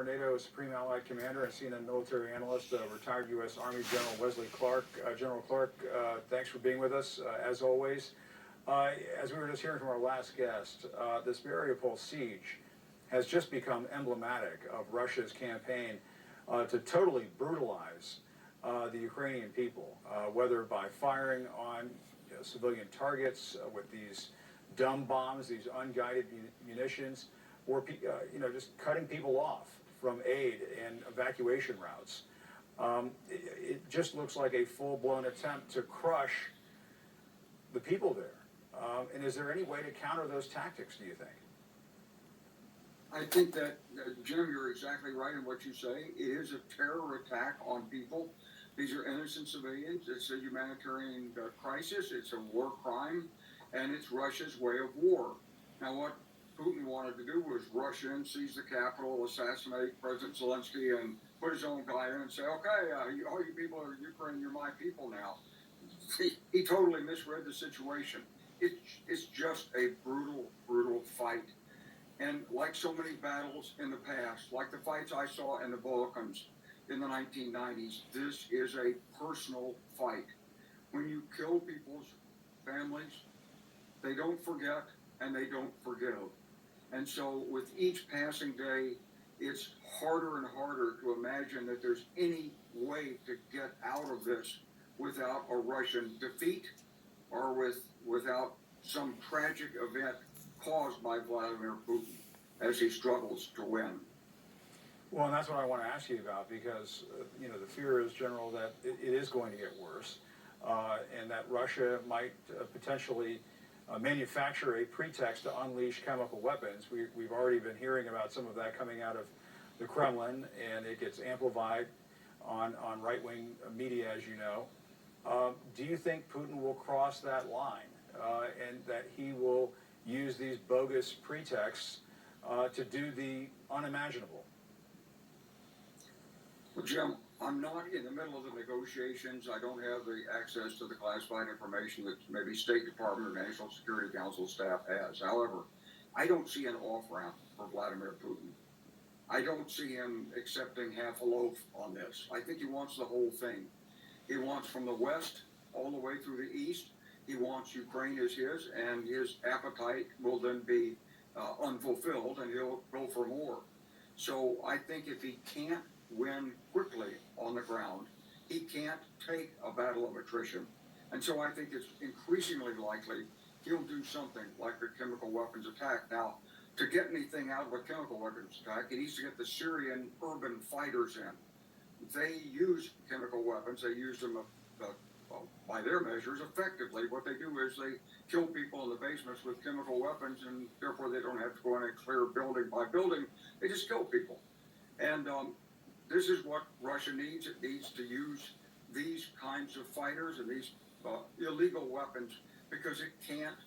NATO Supreme Allied Commander and CNN military analyst, retired U.S. Army General Wesley Clark. General Clark, thanks for being with us, as always. As we were just hearing from our last guest, this Mariupol siege has just become emblematic of Russia's campaign to totally brutalize the Ukrainian people, whether by firing on civilian targets with these dumb bombs, these unguided munitions, or just cutting people off from aid and evacuation routes. It just looks like a full-blown attempt to crush the people there. And is there any way to counter those tactics, do you think? I think that, Jim, you're exactly right in what you say. It is a terror attack on people. These are innocent civilians. It's a humanitarian crisis. It's a war crime, and it's Russia's way of war. Now, what Putin wanted to do was rush in, seize the capital, assassinate President Zelensky, and put his own guy in and say, okay, all you people are Ukraine, you're my people now. He totally misread the situation. It's just a brutal, brutal fight. And like so many battles in the past, like the fights I saw in the Balkans in the 1990s, this is a personal fight. When you kill people's families, they don't forget and they don't forgive. And so with each passing day, it's harder and harder to imagine that there's any way to get out of this without a Russian defeat or without some tragic event caused by Vladimir Putin as he struggles to win. Well, and that's what I want to ask you about, because the fear is, General, that it is going to get worse, and that Russia might potentially manufacture a pretext to unleash chemical weapons. We've already been hearing about some of that coming out of the Kremlin, and it gets amplified on right-wing media, as you know. Do you think Putin will cross that line, and that he will use these bogus pretexts to do the unimaginable? Well, Jim, I'm not in the middle of the negotiations. I don't have the access to the classified information that maybe State Department or National Security Council staff has. However, I don't see an off-ramp for Vladimir Putin. I don't see him accepting half a loaf on this. I think he wants the whole thing. He wants from the west all the way through the east. He wants Ukraine as his, and his appetite will then be unfulfilled, and he'll go for more. So I think if he can't win quickly on the ground, he can't take a battle of attrition. And so I think it's increasingly likely he'll do something like a chemical weapons attack. Now, to get anything out of a chemical weapons attack, he needs to get the Syrian urban fighters in. They use chemical weapons. They use them, by their measures, effectively. What they do is they kill people in the basements with chemical weapons, and therefore they don't have to go in and clear building by building. They just kill people. And this is what Russia needs. It needs to use these kinds of fighters and these illegal weapons, because it can't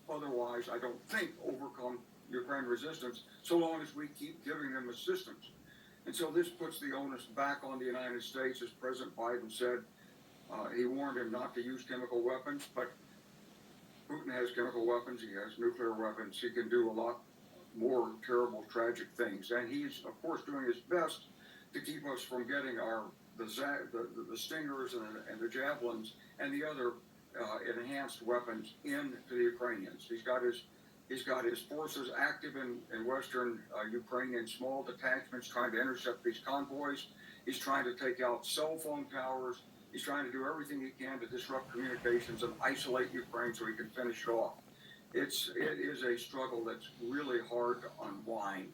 otherwise, I don't think, overcome Ukraine resistance so long as we keep giving them assistance. And so this puts the onus back on the United States, as President Biden said. He warned him not to use chemical weapons, but Putin has chemical weapons. He has nuclear weapons. He can do a lot more terrible, tragic things. And he's, of course, doing his best to keep us from getting the Stingers and the Javelins and the other enhanced weapons into the Ukrainians. He's got his forces active in western Ukraine in small detachments trying to intercept these convoys. He's trying to take out cell phone towers. He's trying to do everything he can to disrupt communications and isolate Ukraine so he can finish it off. It is a struggle that's really hard to unwind.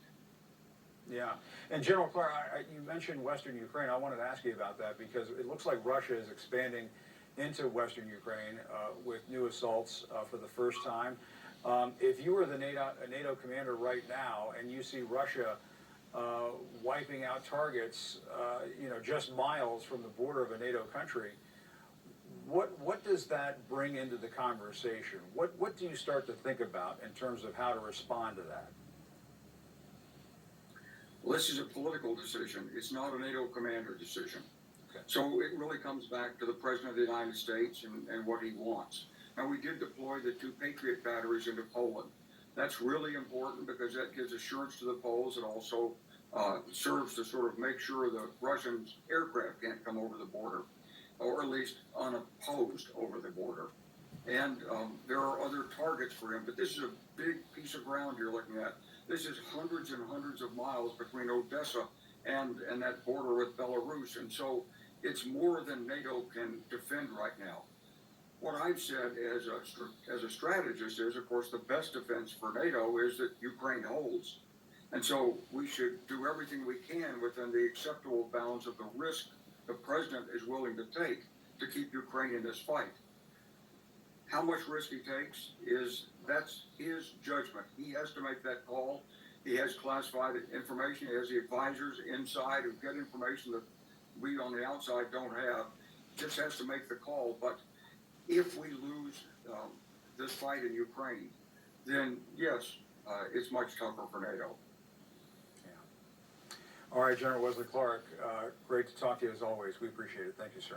Yeah. And General Clark, you mentioned Western Ukraine. I wanted to ask you about that, because it looks like Russia is expanding into Western Ukraine with new assaults for the first time. If you were the NATO commander right now and you see Russia wiping out targets, just miles from the border of a NATO country, what does that bring into the conversation? What do you start to think about in terms of how to respond to that? Well, this is a political decision. It's not a NATO commander decision. Okay. So it really comes back to the President of the United States and what he wants. Now, we did deploy the 2 Patriot batteries into Poland. That's really important because that gives assurance to the Poles. It also serves to sort of make sure the Russian aircraft can't come over the border, or at least unopposed over the border. And there are other targets for him, but this is a big piece of ground you're looking at. This is hundreds and hundreds of miles between Odessa and that border with Belarus, and so it's more than NATO can defend right now. What I've said as a strategist is, of course, the best defense for NATO is that Ukraine holds. And so we should do everything we can within the acceptable bounds of the risk the president is willing to take to keep Ukraine in this fight. How much risk he takes that's his judgment. He has to make that call. He has classified information. He has the advisors inside who get information that we on the outside don't have. Just has to make the call. But if we lose this fight in Ukraine, then yes, it's much tougher for NATO. All right, General Wesley Clark, great to talk to you as always. We appreciate it. Thank you, sir.